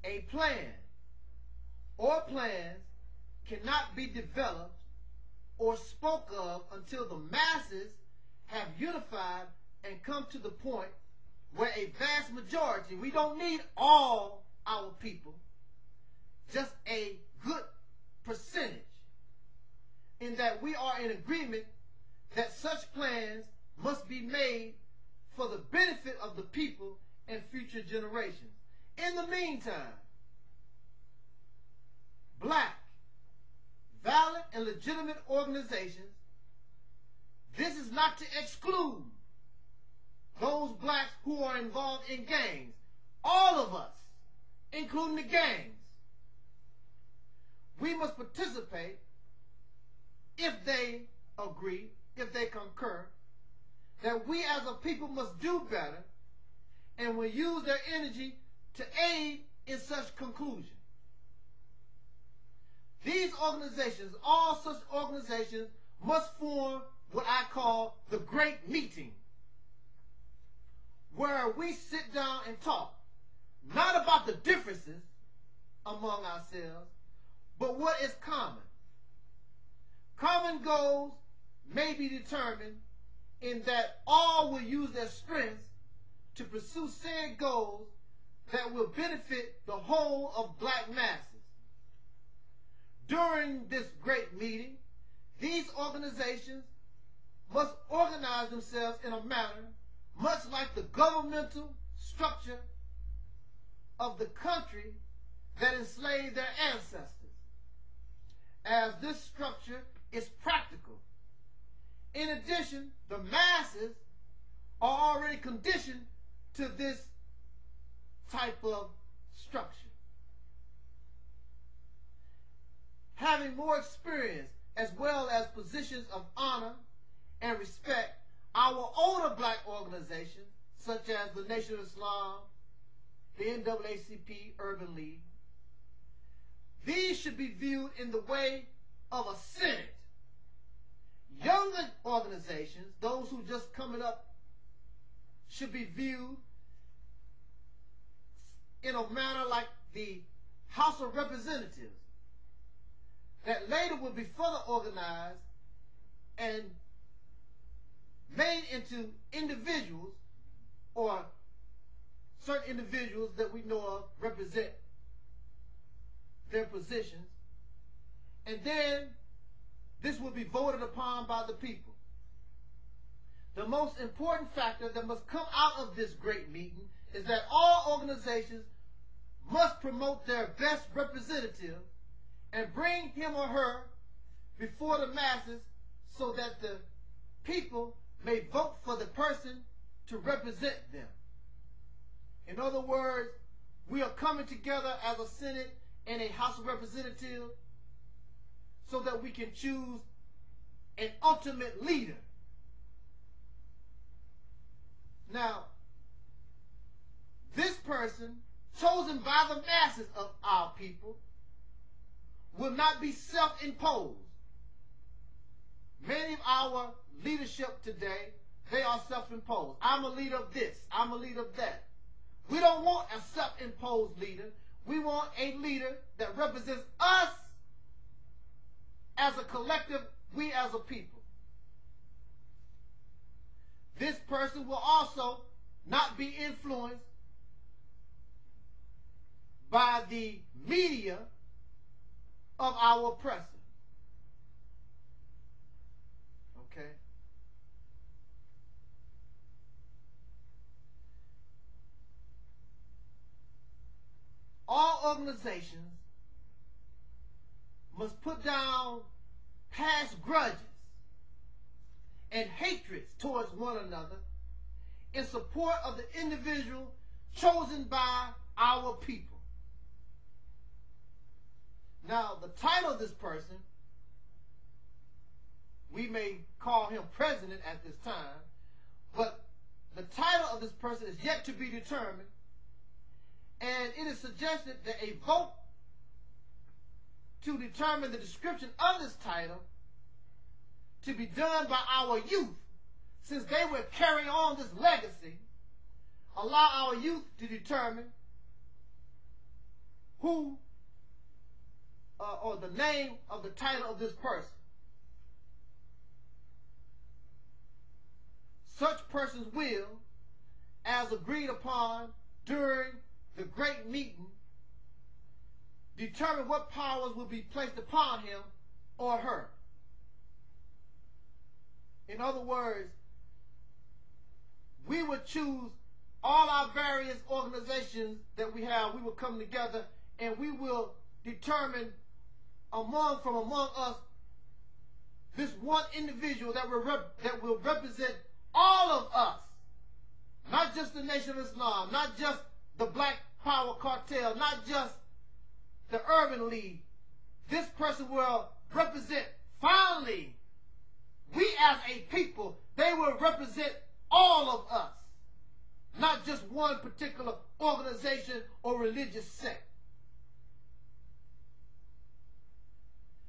A plan or plans cannot be developed or spoke of until the masses have unified and come to the point where a vast majority, we don't need all our people, just a good percentage, in that we are in agreement that such plans must be made for the benefit of the people and future generations. In the meantime, black, valid and legitimate organizations, this is not to exclude those blacks who are involved in gangs. All of us, including the gangs, we must participate if they agree, if they concur, that we as a people must do better and will use their energy to aid in such conclusion. These organizations, all such organizations, must form what I call the Great Meeting, where we sit down and talk, not about the differences among ourselves, but what is common. Common goals may be determined in that all will use their strengths to pursue said goals that will benefit the whole of black masses. During this great meeting, these organizations must organize themselves in a manner much like the governmental structure of the country that enslaved their ancestors, as this structure is practical. In addition, the masses are already conditioned to this type of structure. Having more experience as well as positions of honor and respect, our older black organizations, such as the Nation of Islam, the NAACP, Urban League, these should be viewed in the way of a senate. Younger organizations, those who just coming up, should be viewed in a manner like the House of Representatives, that later will be further organized and made into individuals, or certain individuals that we know of represent their positions, and then this will be voted upon by the people. The most important factor that must come out of this great meeting is that all organizations must promote their best representative and bring him or her before the masses so that the people may vote for the person to represent them. In other words, we are coming together as a Senate and a House of Representatives so that we can choose an ultimate leader. Now, this person, chosen by the masses of our people, will not be self-imposed. Many of our leadership today, they are self-imposed. I'm a leader of this, I'm a leader of that. We don't want a self-imposed leader. We want a leader that represents us as a collective, we as a people. This person will also not be influenced by the media of our oppressor. Okay? All organizations must put down past grudges and hatreds towards one another in support of the individual chosen by our people. Now, the title of this person, we may call him president at this time, but the title of this person is yet to be determined, and it is suggested that a vote to determine the description of this title to be done by our youth, since they will carry on this legacy, allow our youth to determine who or the name of the title of this person. Such persons will, as agreed upon during the great meeting, determine what powers will be placed upon him or her. In other words, we would choose all our various organizations that we have. We will come together and we will determine from among us this one individual that will represent all of us, not just the Nation of Islam, not just the Black Power Cartel, not just the Urban League. This person will represent, finally, we as a people, they will represent all of us, not just one particular organization or religious sect.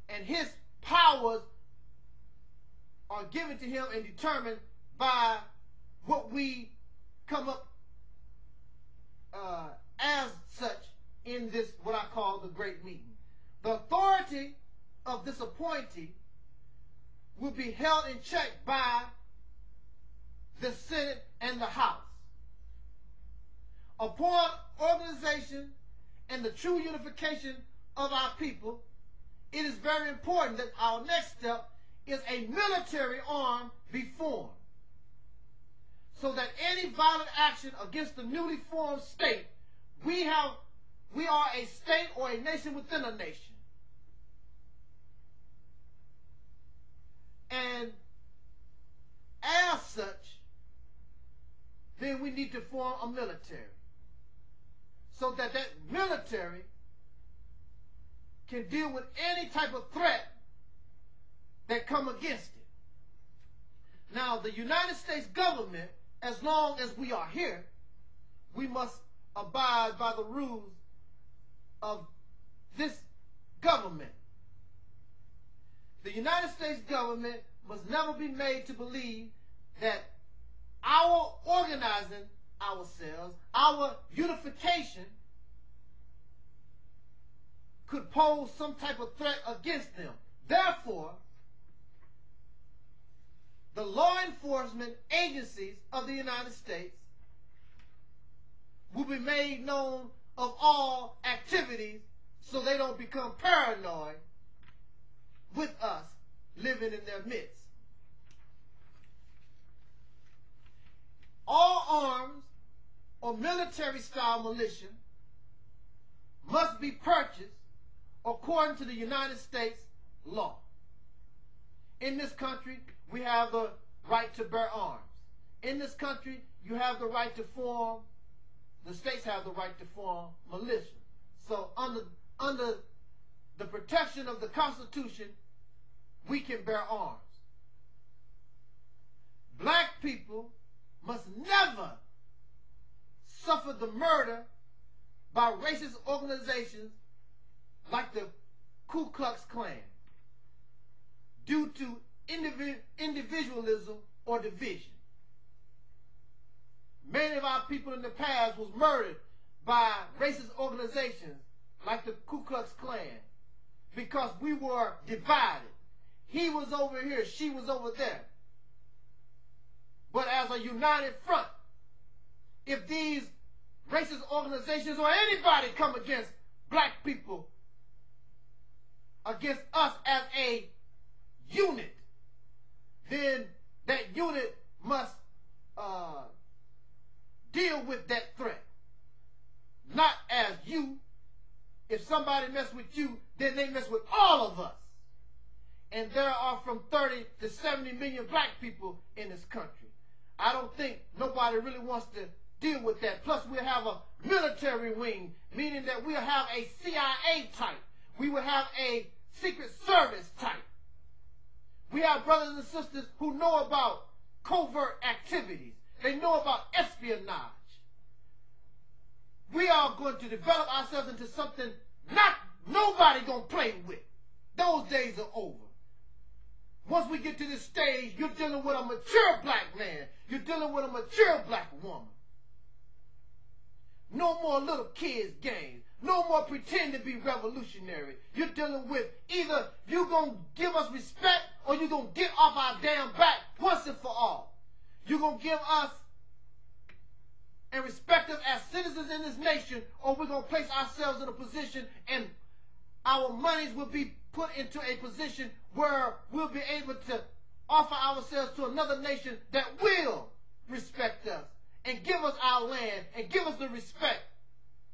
And his powers are given to him and determined by what we come up as such in this, what I call the great meeting. The authority of this appointee will be held in check by the Senate and the House. Upon organization and the true unification of our people, it is very important that our next step is a military arm be formed, so that any violent action against the newly formed state, we are a state or a nation within a nation. And as such, then we need to form a military, so that that military can deal with any type of threat that come against it. Now, the United States government, as long as we are here, we must abide by the rules of this government. The United States government must never be made to believe that our organizing ourselves, our unification, could pose some type of threat against them. Therefore, the law enforcement agencies of the United States will be made known of all activities so they don't become paranoid with us living in their midst. All arms or military-style militia must be purchased according to the United States law. In this country, we have the right to bear arms. In this country, you have the right to form, the states have the right to form militia. So under the protection of the Constitution, we can bear arms. Black people must never suffer the murder by racist organizations like the Ku Klux Klan due to individualism or division. Many of our people in the past was murdered by racist organizations like the Ku Klux Klan because we were divided. He was over here, she was over there. But as a united front, if these racist organizations or anybody come against black people, against us as a unit, then that unit must deal with that threat. Not as you. If somebody mess with you, then they mess with all of us. And there are from 30 to 70 million black people in this country. I don't think nobody really wants to deal with that. Plus, we'll have a military wing, meaning that we'll have a CIA type. We will have a Secret Service type. We have brothers and sisters who know about covert activities. They know about espionage. We are going to develop ourselves into something nobody gonna play with. Those days are over. Once we get to this stage, you're dealing with a mature black man. You're dealing with a mature black woman. No more little kids games. No more pretend to be revolutionary. You're dealing with either you're going to give us respect or you're going to get off our damn back once and for all. You're going to give us and respect us as citizens in this nation, or we're going to place ourselves in a position and our monies will be put into a position where we'll be able to offer ourselves to another nation that will respect us and give us our land and give us the respect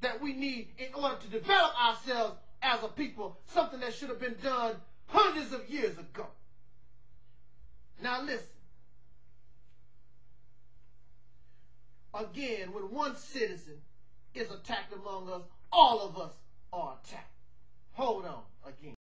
that we need in order to develop ourselves as a people, something that should have been done hundreds of years ago. Now listen. Again, when one citizen is attacked among us, all of us are attacked. Hold on again.